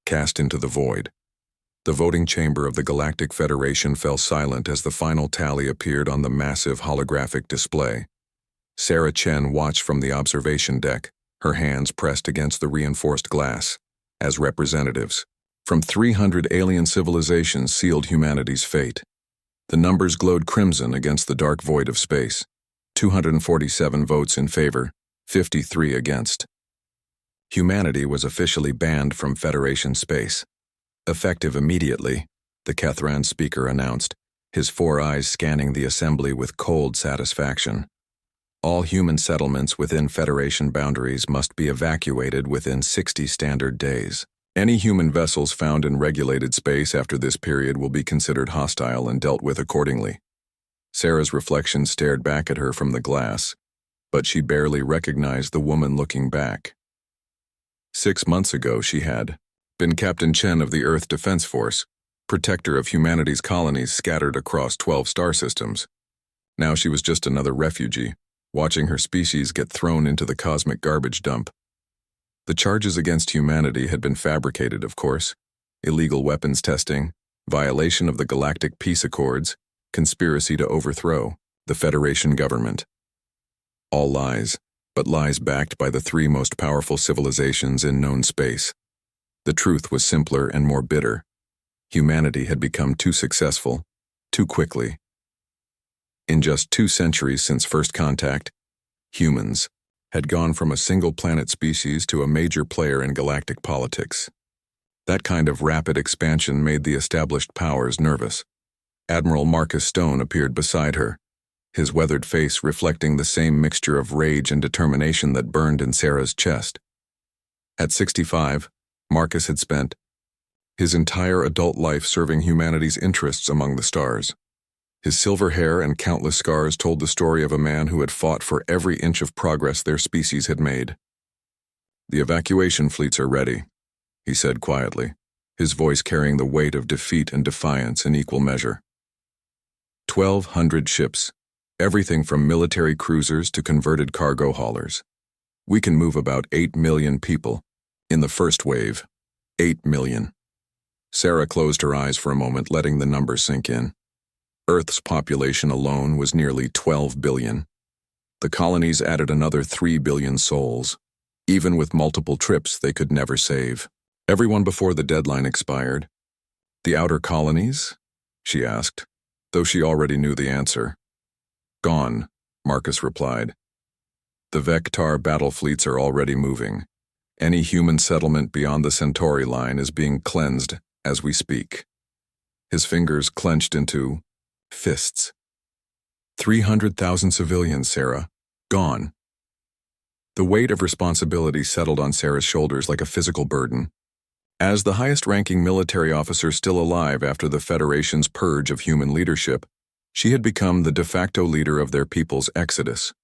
cast into the void. The voting chamber of the Galactic Federation fell silent as the final tally appeared on the massive holographic display. Sarah Chen watched from the observation deck, her hands pressed against the reinforced glass, as representatives from 300 alien civilizations sealed humanity's fate. The numbers glowed crimson against the dark void of space. 247 votes in favor, 53 against. Humanity was officially banned from Federation space. Effective immediately, the Kethran speaker announced, his four eyes scanning the assembly with cold satisfaction. All human settlements within Federation boundaries must be evacuated within 60 standard days. Any human vessels found in regulated space after this period will be considered hostile and dealt with accordingly. Sarah's reflection stared back at her from the glass, but she barely recognized the woman looking back. 6 months ago she had been Captain Chen of the Earth Defense Force, protector of humanity's colonies scattered across 12 star systems. Now she was just another refugee, watching her species get thrown into the cosmic garbage dump. The charges against humanity had been fabricated, of course. Illegal weapons testing, violation of the Galactic Peace Accords, conspiracy to overthrow the Federation government. All lies, but lies backed by the three most powerful civilizations in known space. The truth was simpler and more bitter. Humanity had become too successful, too quickly. In just 2 centuries since first contact, humans had gone from a single-planet species to a major player in galactic politics. That kind of rapid expansion made the established powers nervous. Admiral Marcus Stone appeared beside her, his weathered face reflecting the same mixture of rage and determination that burned in Sarah's chest. At 65, Marcus had spent his entire adult life serving humanity's interests among the stars. His silver hair and countless scars told the story of a man who had fought for every inch of progress their species had made. "The evacuation fleets are ready," he said quietly, his voice carrying the weight of defeat and defiance in equal measure. 1,200 ships, everything from military cruisers to converted cargo haulers. We can move about 8 million people. In the first wave, 8 million. Sarah closed her eyes for a moment, letting the number sink in. Earth's population alone was nearly 12 billion. The colonies added another 3 billion souls. Even with multiple trips, they could never save. Everyone before the deadline expired. "The outer colonies?" she asked, though she already knew the answer. "Gone," Marcus replied. "The Vectar battle fleets are already moving. Any human settlement beyond the Centauri line is being cleansed as we speak." His fingers clenched into fists. 300,000 civilians, Sarah. Gone. The weight of responsibility settled on Sarah's shoulders like a physical burden. As the highest-ranking military officer still alive after the Federation's purge of human leadership, she had become the de facto leader of their people's exodus.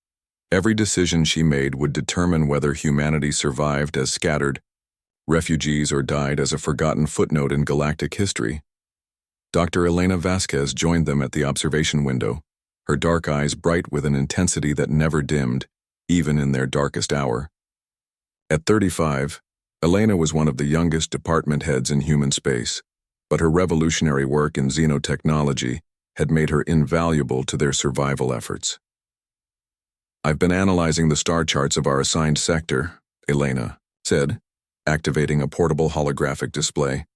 Every decision she made would determine whether humanity survived as scattered refugees or died as a forgotten footnote in galactic history. Dr. Elena Vasquez joined them at the observation window, her dark eyes bright with an intensity that never dimmed, even in their darkest hour. At 35, Elena was one of the youngest department heads in human space, but her revolutionary work in xenotechnology had made her invaluable to their survival efforts. "I've been analyzing the star charts of our assigned sector," Elena said, activating a portable holographic display.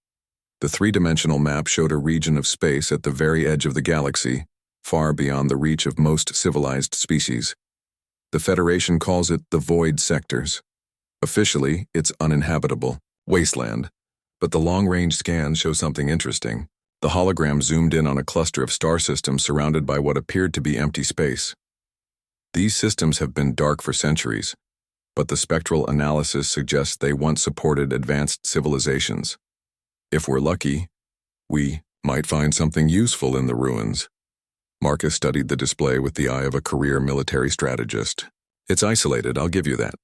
The three-dimensional map showed a region of space at the very edge of the galaxy, far beyond the reach of most civilized species. The Federation calls it the Void Sectors. Officially, it's uninhabitable, wasteland, but the long-range scans show something interesting. The hologram zoomed in on a cluster of star systems surrounded by what appeared to be empty space. These systems have been dark for centuries, but the spectral analysis suggests they once supported advanced civilizations. If we're lucky, we might find something useful in the ruins. Marcus studied the display with the eye of a career military strategist. "It's isolated, I'll give you that.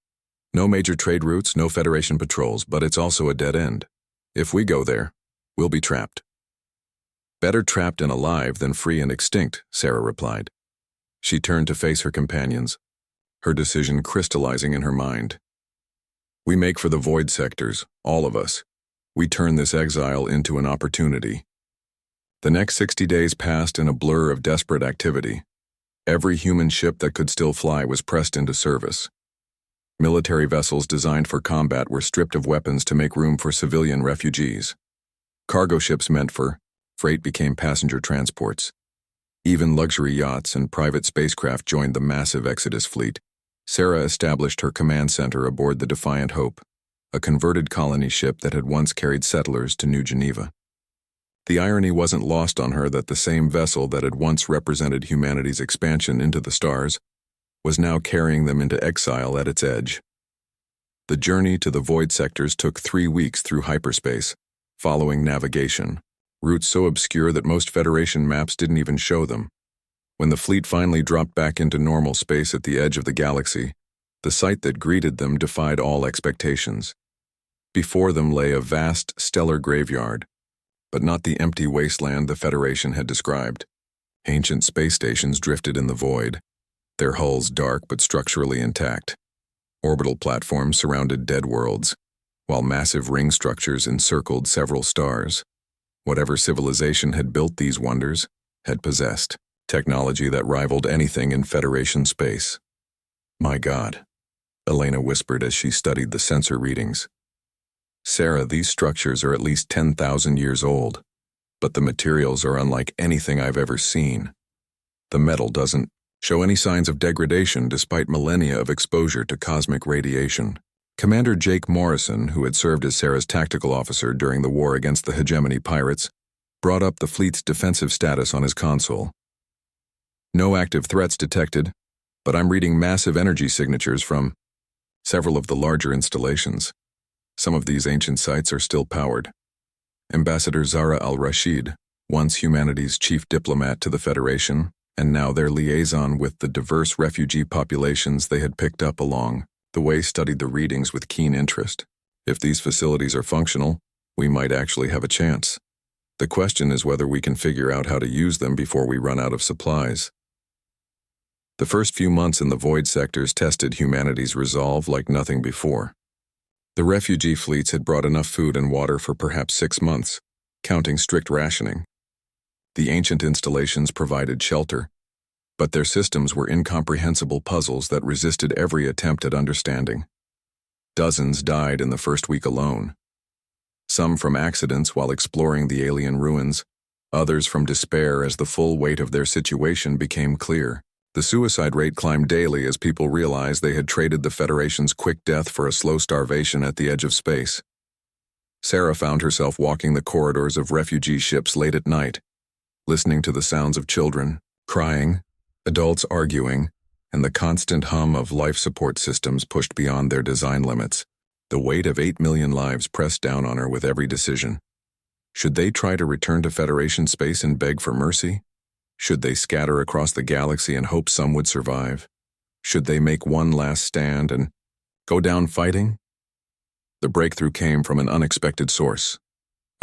No major trade routes, no Federation patrols, but it's also a dead end. If we go there, we'll be trapped." "Better trapped and alive than free and extinct," Sarah replied. She turned to face her companions, her decision crystallizing in her mind. "We make for the void sectors, all of us. We turn this exile into an opportunity. The next 60 days passed in a blur of desperate activity. Every human ship that could still fly was pressed into service. Military vessels designed for combat were stripped of weapons to make room for civilian refugees. Cargo ships meant for freight became passenger transports. Even luxury yachts and private spacecraft joined the massive Exodus fleet. Sarah established her command center aboard the Defiant Hope, a converted colony ship that had once carried settlers to New Geneva. The irony wasn't lost on her that the same vessel that had once represented humanity's expansion into the stars was now carrying them into exile at its edge. The journey to the void sectors took 3 weeks through hyperspace, following navigation, routes so obscure that most Federation maps didn't even show them. When the fleet finally dropped back into normal space at the edge of the galaxy, the sight that greeted them defied all expectations. Before them lay a vast, stellar graveyard, but not the empty wasteland the Federation had described. Ancient space stations drifted in the void, their hulls dark but structurally intact. Orbital platforms surrounded dead worlds, while massive ring structures encircled several stars. Whatever civilization had built these wonders had possessed technology that rivaled anything in Federation space. "My God," Elena whispered as she studied the sensor readings. "Sarah, these structures are at least 10,000 years old, but the materials are unlike anything I've ever seen. The metal doesn't show any signs of degradation despite millennia of exposure to cosmic radiation." Commander Jake Morrison, who had served as Sarah's tactical officer during the war against the hegemony pirates, brought up the fleet's defensive status on his console. "No active threats detected, but I'm reading massive energy signatures from several of the larger installations. Some of these ancient sites are still powered." Ambassador Zara al-Rashid, once humanity's chief diplomat to the Federation, and now their liaison with the diverse refugee populations they had picked up along the way, studied the readings with keen interest. "If these facilities are functional, we might actually have a chance. The question is whether we can figure out how to use them before we run out of supplies." The first few months in the void sectors tested humanity's resolve like nothing before. The refugee fleets had brought enough food and water for perhaps 6 months, counting strict rationing. The ancient installations provided shelter, but their systems were incomprehensible puzzles that resisted every attempt at understanding. Dozens died in the first week alone. Some from accidents while exploring the alien ruins, others from despair as the full weight of their situation became clear. The suicide rate climbed daily as people realized they had traded the Federation's quick death for a slow starvation at the edge of space. Sarah found herself walking the corridors of refugee ships late at night, listening to the sounds of children crying, adults arguing, and the constant hum of life support systems pushed beyond their design limits. The weight of 8 million lives pressed down on her with every decision. Should they try to return to Federation space and beg for mercy? Should they scatter across the galaxy and hope some would survive? Should they make one last stand and go down fighting? The breakthrough came from an unexpected source.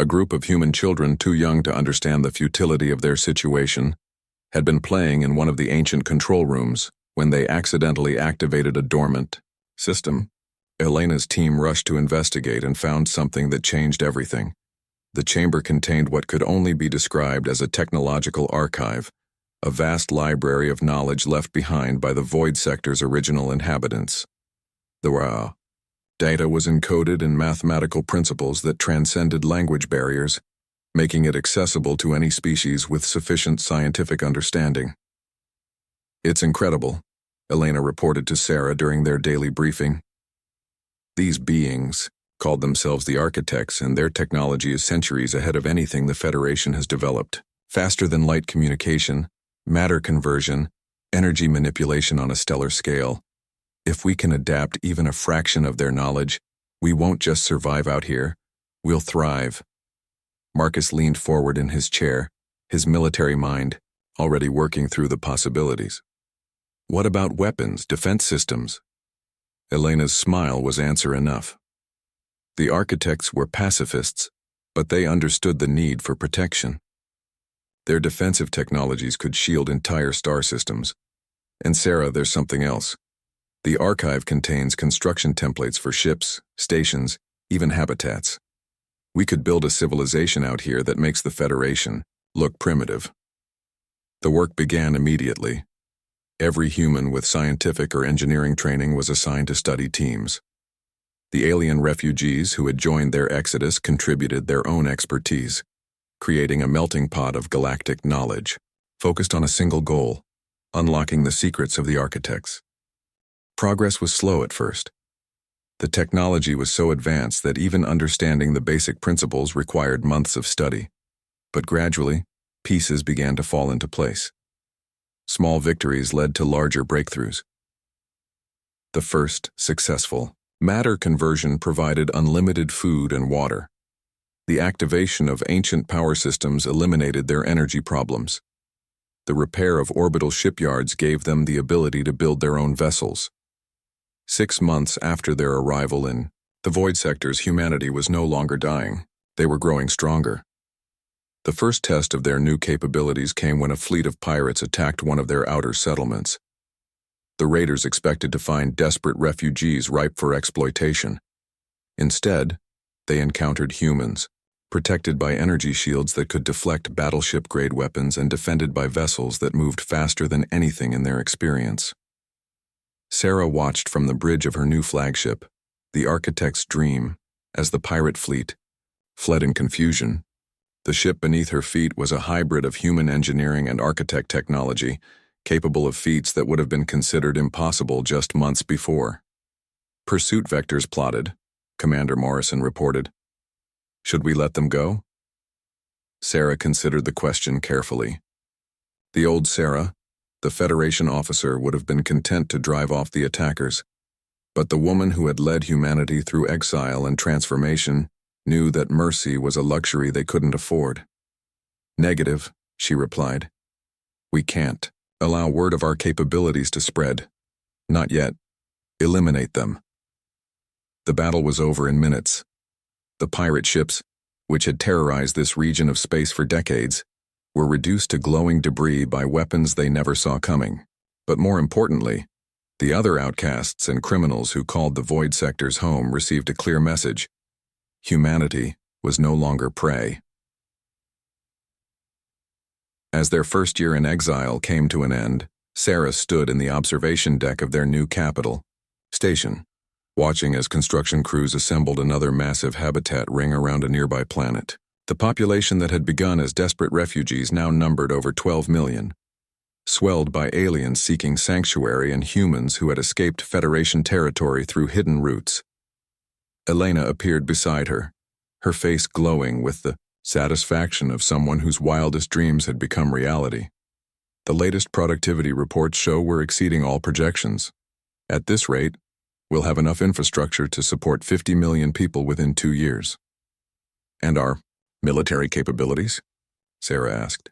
A group of human children too young to understand the futility of their situation had been playing in one of the ancient control rooms when they accidentally activated a dormant system. Elena's team rushed to investigate and found something that changed everything. The chamber contained what could only be described as a technological archive, a vast library of knowledge left behind by the void sector's original inhabitants. The raw data was encoded in mathematical principles that transcended language barriers, making it accessible to any species with sufficient scientific understanding. "It's incredible," Elena reported to Sarah during their daily briefing. "These beings called themselves the architects, and their technology is centuries ahead of anything the Federation has developed. Faster than light communication, matter conversion, energy manipulation on a stellar scale. If we can adapt even a fraction of their knowledge, we won't just survive out here, we'll thrive." Marcus leaned forward in his chair, his military mind already working through the possibilities. "What about weapons, defense systems?" Elena's smile was answer enough. The architects were pacifists, but they understood the need for protection. Their defensive technologies could shield entire star systems. And Sarah, there's something else. The archive contains construction templates for ships, stations, even habitats. We could build a civilization out here that makes the Federation look primitive. The work began immediately. Every human with scientific or engineering training was assigned to study teams. The alien refugees who had joined their exodus contributed their own expertise, creating a melting pot of galactic knowledge, focused on a single goal: unlocking the secrets of the architects. Progress was slow at first. The technology was so advanced that even understanding the basic principles required months of study. But gradually, pieces began to fall into place. Small victories led to larger breakthroughs. The first, successful, matter conversion provided unlimited food and water. The activation of ancient power systems eliminated their energy problems. The repair of orbital shipyards gave them the ability to build their own vessels. 6 months after their arrival in the void sectors, humanity was no longer dying. They were growing stronger. The first test of their new capabilities came when a fleet of pirates attacked one of their outer settlements. The raiders expected to find desperate refugees ripe for exploitation. Instead, they encountered humans, protected by energy shields that could deflect battleship-grade weapons and defended by vessels that moved faster than anything in their experience. Sarah watched from the bridge of her new flagship, the Architect's Dream, as the pirate fleet fled in confusion. The ship beneath her feet was a hybrid of human engineering and architect technology, capable of feats that would have been considered impossible just months before. "Pursuit vectors plotted," Commander Morrison reported. "Should we let them go?" Sarah considered the question carefully. The old Sarah, the Federation officer, would have been content to drive off the attackers. But the woman who had led humanity through exile and transformation knew that mercy was a luxury they couldn't afford. "Negative," she replied. "We can't allow word of our capabilities to spread. Not yet. Eliminate them." The battle was over in minutes. The pirate ships, which had terrorized this region of space for decades, were reduced to glowing debris by weapons they never saw coming. But more importantly, the other outcasts and criminals who called the void sectors home received a clear message: humanity was no longer prey. As their first year in exile came to an end, Sarah stood in the observation deck of their new capital station, watching as construction crews assembled another massive habitat ring around a nearby planet. The population that had begun as desperate refugees now numbered over 12 million, swelled by aliens seeking sanctuary and humans who had escaped Federation territory through hidden routes. Elena appeared beside her, her face glowing with the satisfaction of someone whose wildest dreams had become reality. The latest productivity reports show we're exceeding all projections. At this rate, we'll have enough infrastructure to support 50 million people within 2 years. "And our military capabilities?" Sarah asked.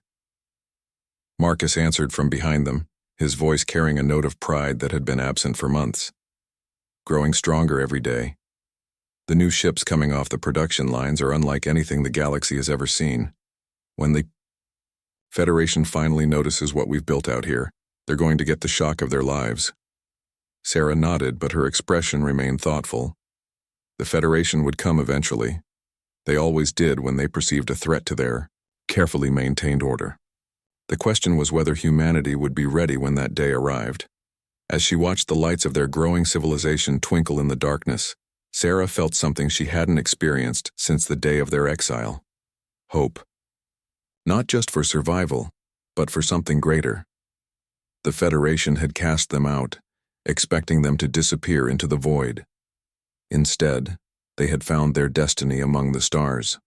Marcus answered from behind them, his voice carrying a note of pride that had been absent for months. "Growing stronger every day. The new ships coming off the production lines are unlike anything the galaxy has ever seen. When the Federation finally notices what we've built out here, they're going to get the shock of their lives." Sarah nodded, but her expression remained thoughtful. The Federation would come eventually. They always did when they perceived a threat to their carefully maintained order. The question was whether humanity would be ready when that day arrived. As she watched the lights of their growing civilization twinkle in the darkness, Sarah felt something she hadn't experienced since the day of their exile: hope. Not just for survival, but for something greater. The Federation had cast them out, expecting them to disappear into the void. Instead, they had found their destiny among the stars.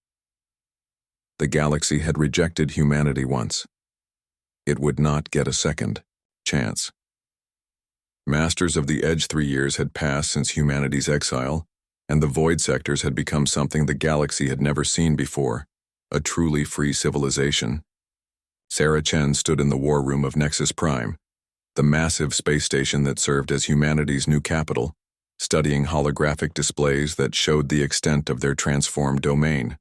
The galaxy had rejected humanity once. It would not get a second chance. Masters of the Edge 3 years had passed since humanity's exile, and the void sectors had become something the galaxy had never seen before: a truly free civilization. Sarah Chen stood in the war room of Nexus Prime, the massive space station that served as humanity's new capital, studying holographic displays that showed the extent of their transformed domain.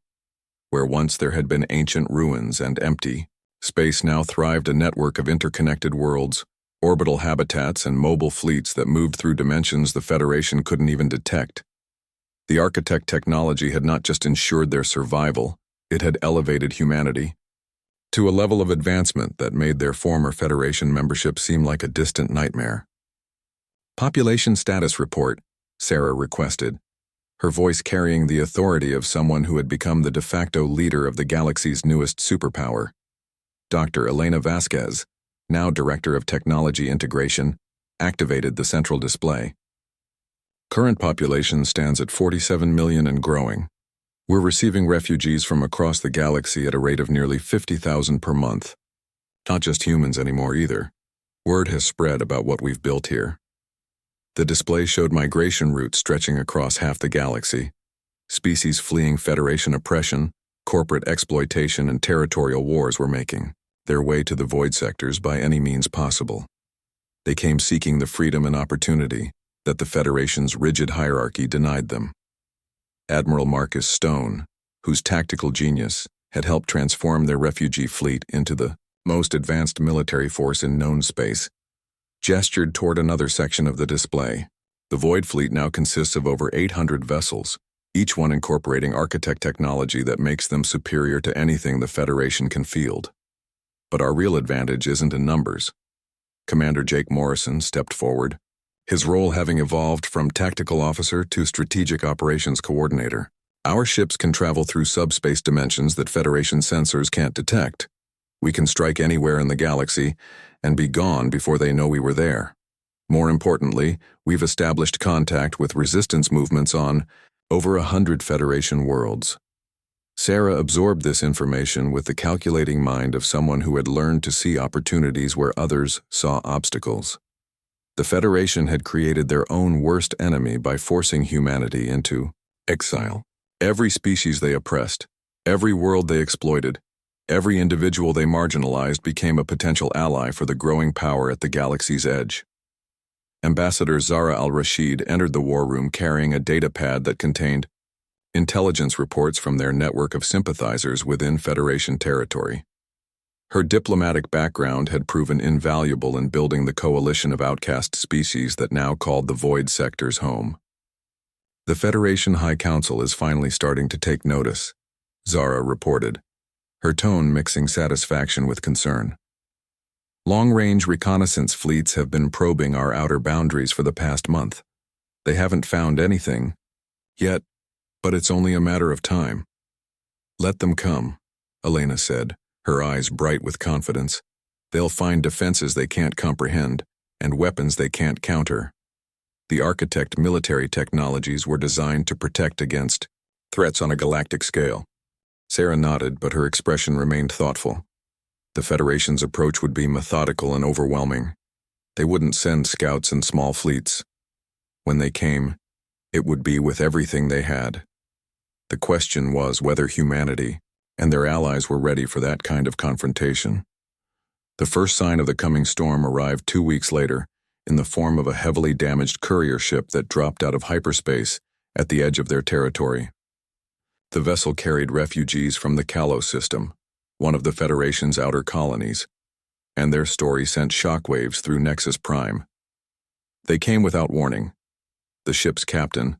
Where once there had been ancient ruins and empty space, now thrived a network of interconnected worlds, orbital habitats, and mobile fleets that moved through dimensions the Federation couldn't even detect. The architect technology had not just ensured their survival, it had elevated humanity to a level of advancement that made their former Federation membership seem like a distant nightmare. Population status report, Sarah requested, her voice carrying the authority of someone who had become the de facto leader of the galaxy's newest superpower. Dr. Elena Vasquez, now Director of Technology Integration, activated the central display. Current population stands at 47 million and growing. We're receiving refugees from across the galaxy at a rate of nearly 50,000 per month. Not just humans anymore either. Word has spread about what we've built here. The display showed migration routes stretching across half the galaxy, species fleeing Federation oppression, corporate exploitation, and territorial wars were making their way to the void sectors by any means possible. They came seeking the freedom and opportunity that the Federation's rigid hierarchy denied them. Admiral Marcus Stone, whose tactical genius had helped transform their refugee fleet into the most advanced military force in known space, gestured toward another section of the display. The Void Fleet now consists of over 800 vessels, each one incorporating architect technology that makes them superior to anything the Federation can field. But our real advantage isn't in numbers. Commander Jake Morrison stepped forward, his role having evolved from tactical officer to strategic operations coordinator. Our ships can travel through subspace dimensions that Federation sensors can't detect. We can strike anywhere in the galaxy and be gone before they know we were there. More importantly, we've established contact with resistance movements on over 100 Federation worlds. Sarah absorbed this information with the calculating mind of someone who had learned to see opportunities where others saw obstacles. The Federation had created their own worst enemy by forcing humanity into exile. Every species they oppressed, every world they exploited, every individual they marginalized became a potential ally for the growing power at the galaxy's edge. Ambassador Zara al-Rashid entered the war room carrying a data pad that contained intelligence reports from their network of sympathizers within Federation territory. Her diplomatic background had proven invaluable in building the coalition of outcast species that now called the Void Sectors home. The Federation High Council is finally starting to take notice, Zara reported, her tone mixing satisfaction with concern. Long-range reconnaissance fleets have been probing our outer boundaries for the past month. They haven't found anything yet, but it's only a matter of time. Let them come, Elena said, her eyes bright with confidence. They'll find defenses they can't comprehend and weapons they can't counter. The architect military technologies were designed to protect against threats on a galactic scale. Sarah nodded, but her expression remained thoughtful. The Federation's approach would be methodical and overwhelming. They wouldn't send scouts in small fleets. When they came, it would be with everything they had. The question was whether humanity and their allies were ready for that kind of confrontation. The first sign of the coming storm arrived 2 weeks later in the form of a heavily damaged courier ship that dropped out of hyperspace at the edge of their territory. The vessel carried refugees from the Kalos system, one of the Federation's outer colonies, and their story sent shockwaves through Nexus Prime. They came without warning. The ship's captain,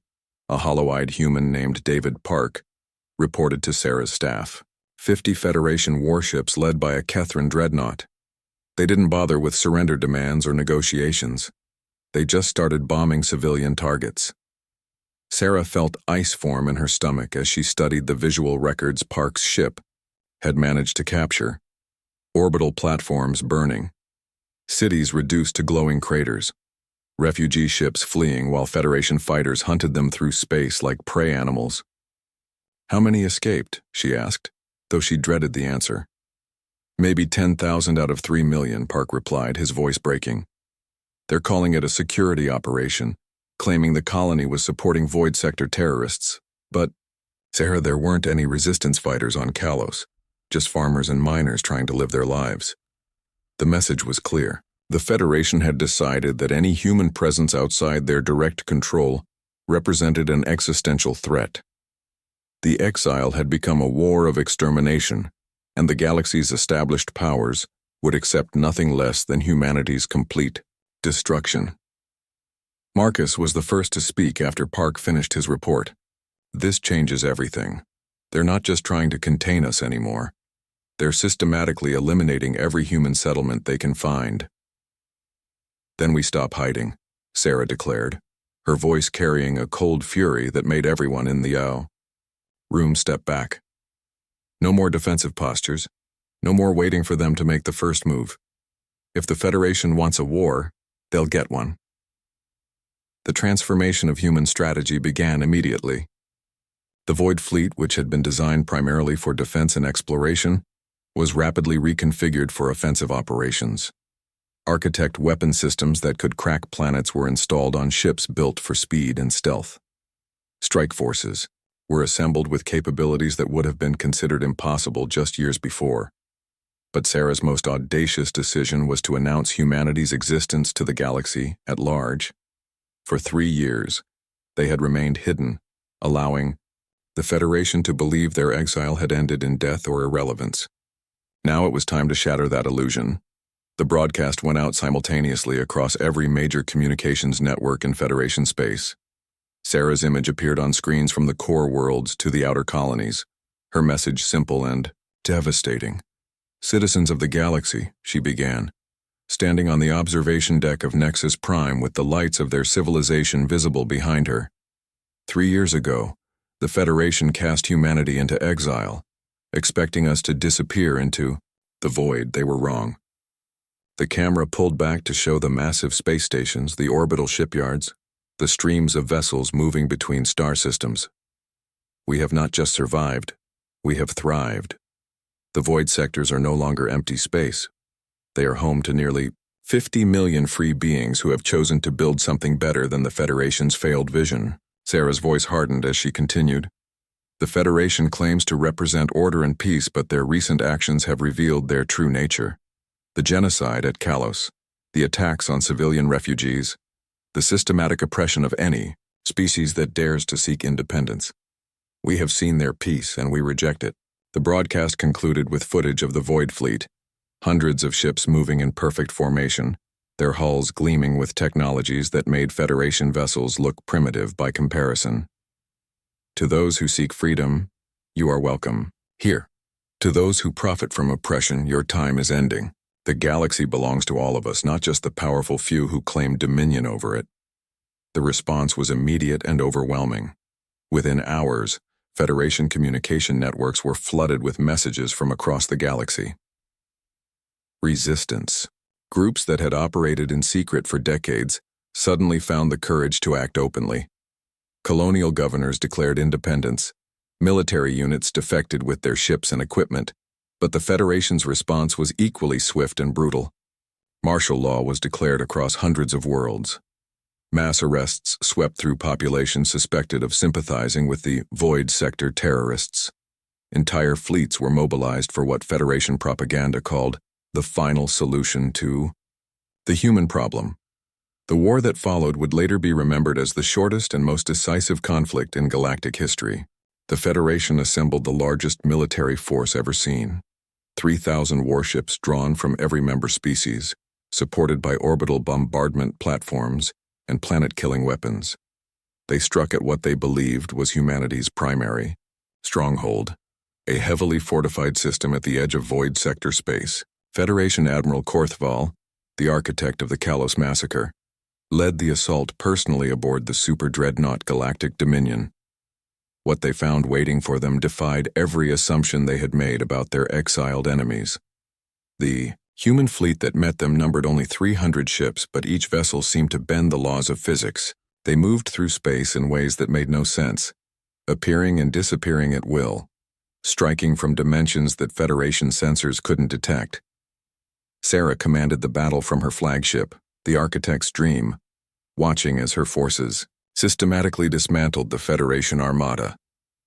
a hollow-eyed human named David Park, reported to Sarah's staff. 50 Federation warships led by a Kethran dreadnought. They didn't bother with surrender demands or negotiations. They just started bombing civilian targets. Sarah felt ice form in her stomach as she studied the visual records Park's ship had managed to capture. Orbital platforms burning. Cities reduced to glowing craters. Refugee ships fleeing while Federation fighters hunted them through space like prey animals. How many escaped, she asked, though she dreaded the answer. Maybe 10,000 out of 3 million, Park replied, his voice breaking. They're calling it a security operation, claiming the colony was supporting Void Sector terrorists. But, Sarah, there weren't any resistance fighters on Kalos, just farmers and miners trying to live their lives. The message was clear. The Federation had decided that any human presence outside their direct control represented an existential threat. The exile had become a war of extermination, and the galaxy's established powers would accept nothing less than humanity's complete destruction. Marcus was the first to speak after Park finished his report. This changes everything. They're not just trying to contain us anymore. They're systematically eliminating every human settlement they can find. Then we stop hiding, Sarah declared, her voice carrying a cold fury that made everyone in the room step back. No more defensive postures. No more waiting for them to make the first move. If the Federation wants a war, they'll get one. The transformation of human strategy began immediately. The Void Fleet, which had been designed primarily for defense and exploration, was rapidly reconfigured for offensive operations. Architect weapon systems that could crack planets were installed on ships built for speed and stealth. Strike forces were assembled with capabilities that would have been considered impossible just years before. But Sarah's most audacious decision was to announce humanity's existence to the galaxy at large. For 3 years, they had remained hidden, allowing the Federation to believe their exile had ended in death or irrelevance. Now it was time to shatter that illusion. The broadcast went out simultaneously across every major communications network in Federation space. Sarah's image appeared on screens from the core worlds to the outer colonies, her message simple and devastating. "Citizens of the galaxy," she began, standing on the observation deck of Nexus Prime with the lights of their civilization visible behind her. 3 years ago, the Federation cast humanity into exile, expecting us to disappear into the void. They were wrong. The camera pulled back to show the massive space stations, the orbital shipyards, the streams of vessels moving between star systems. We have not just survived, we have thrived. The void sectors are no longer empty space. They are home to nearly 50 million free beings who have chosen to build something better than the Federation's failed vision. Sarah's voice hardened as she continued. The Federation claims to represent order and peace, but their recent actions have revealed their true nature. The genocide at Kalos, the attacks on civilian refugees, the systematic oppression of any species that dares to seek independence. We have seen their peace and we reject it. The broadcast concluded with footage of the Void Fleet, hundreds of ships moving in perfect formation, their hulls gleaming with technologies that made Federation vessels look primitive by comparison. To those who seek freedom, you are welcome here. To those who profit from oppression, your time is ending. The galaxy belongs to all of us, not just the powerful few who claim dominion over it. The response was immediate and overwhelming. Within hours, Federation communication networks were flooded with messages from across the galaxy. Resistance. Groups that had operated in secret for decades suddenly found the courage to act openly. Colonial governors declared independence. Military units defected with their ships and equipment, but the Federation's response was equally swift and brutal. Martial law was declared across hundreds of worlds. Mass arrests swept through populations suspected of sympathizing with the Void Sector terrorists. Entire fleets were mobilized for what Federation propaganda called the final solution to the human problem. The war that followed would later be remembered as the shortest and most decisive conflict in galactic history. The Federation assembled the largest military force ever seen. 3,000 warships drawn from every member species, supported by orbital bombardment platforms and planet-killing weapons. They struck at what they believed was humanity's primary stronghold, a heavily fortified system at the edge of Void Sector space. Federation Admiral Korthval, the architect of the Kalos massacre, led the assault personally aboard the super dreadnought Galactic Dominion. What they found waiting for them defied every assumption they had made about their exiled enemies. The human fleet that met them numbered only 300 ships, but each vessel seemed to bend the laws of physics. They moved through space in ways that made no sense, appearing and disappearing at will, striking from dimensions that Federation sensors couldn't detect. Sarah commanded the battle from her flagship, the Architect's Dream, watching as her forces systematically dismantled the Federation armada.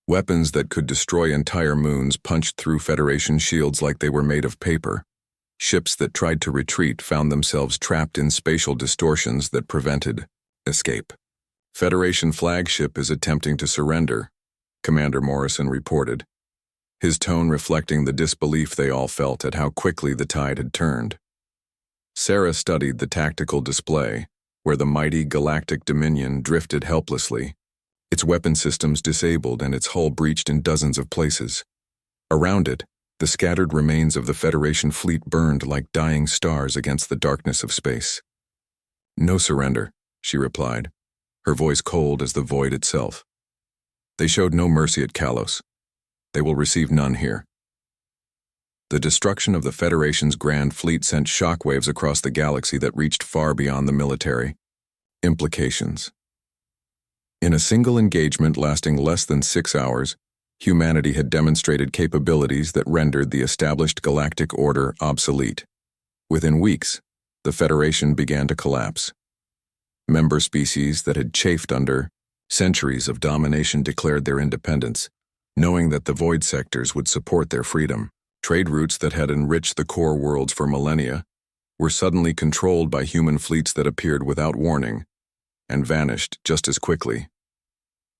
Weapons that could destroy entire moons punched through Federation shields like they were made of paper. Ships that tried to retreat found themselves trapped in spatial distortions that prevented escape. Federation flagship is attempting to surrender, Commander Morrison reported, his tone reflecting the disbelief they all felt at how quickly the tide had turned. Sarah studied the tactical display, where the mighty Galactic Dominion drifted helplessly, its weapon systems disabled and its hull breached in dozens of places. Around it, the scattered remains of the Federation fleet burned like dying stars against the darkness of space. "No surrender," she replied, her voice cold as the void itself. "They showed no mercy at Kalos. They will receive none here." The destruction of the Federation's Grand Fleet sent shockwaves across the galaxy that reached far beyond the military. Implications. In a single engagement lasting less than 6 hours, humanity had demonstrated capabilities that rendered the established galactic order obsolete. Within weeks, the Federation began to collapse. Member species that had chafed under centuries of domination declared their independence, knowing that the void sectors would support their freedom. Trade routes that had enriched the core worlds for millennia were suddenly controlled by human fleets that appeared without warning and vanished just as quickly.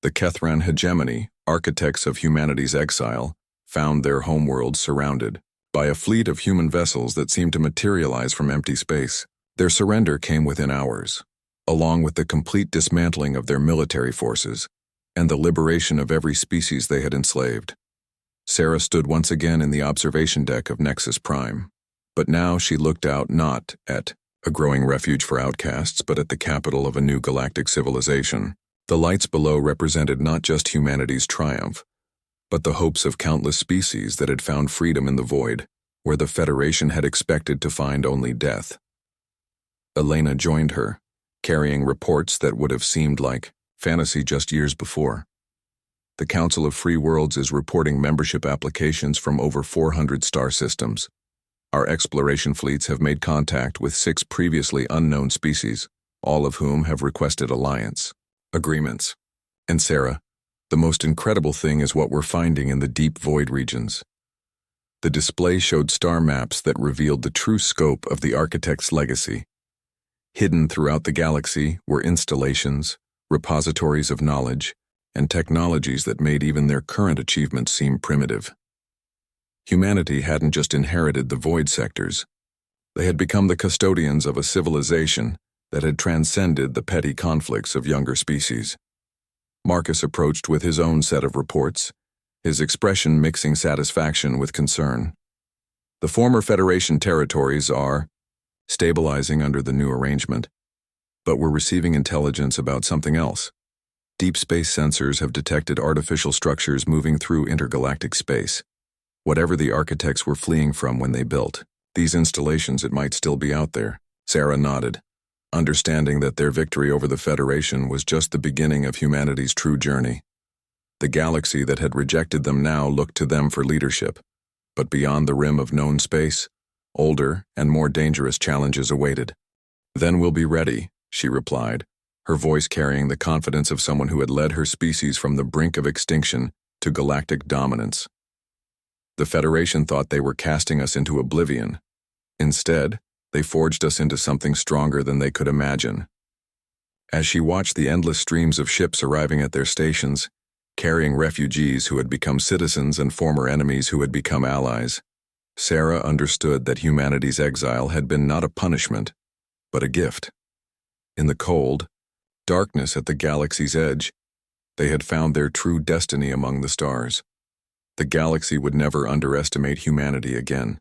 The Kethran hegemony, architects of humanity's exile, found their homeworld surrounded by a fleet of human vessels that seemed to materialize from empty space. Their surrender came within hours, along with the complete dismantling of their military forces and the liberation of every species they had enslaved. Sarah stood once again in the observation deck of Nexus Prime, but now she looked out not at a growing refuge for outcasts, but at the capital of a new galactic civilization. The lights below represented not just humanity's triumph, but the hopes of countless species that had found freedom in the void, where the Federation had expected to find only death. Elena joined her, carrying reports that would have seemed like fantasy just years before. The Council of Free Worlds is reporting membership applications from over 400 star systems. Our exploration fleets have made contact with 6 previously unknown species, all of whom have requested alliance agreements. And Sarah, the most incredible thing is what we're finding in the deep void regions. The display showed star maps that revealed the true scope of the architect's legacy. Hidden throughout the galaxy were installations, repositories of knowledge, and technologies that made even their current achievements seem primitive. Humanity hadn't just inherited the void sectors. They had become the custodians of a civilization that had transcended the petty conflicts of younger species. Marcus approached with his own set of reports, his expression mixing satisfaction with concern. The former Federation territories are stabilizing under the new arrangement, but we're receiving intelligence about something else. Deep space sensors have detected artificial structures moving through intergalactic space. Whatever the architects were fleeing from when they built these installations, it might still be out there. Sarah nodded, understanding that their victory over the Federation was just the beginning of humanity's true journey. The galaxy that had rejected them now looked to them for leadership, but beyond the rim of known space, older and more dangerous challenges awaited. "Then we'll be ready," she replied, her voice carrying the confidence of someone who had led her species from the brink of extinction to galactic dominance. The Federation thought they were casting us into oblivion. Instead, they forged us into something stronger than they could imagine. As she watched the endless streams of ships arriving at their stations, carrying refugees who had become citizens and former enemies who had become allies, Sarah understood that humanity's exile had been not a punishment, but a gift. In the cold, darkness at the galaxy's edge, they had found their true destiny among the stars. The galaxy would never underestimate humanity again.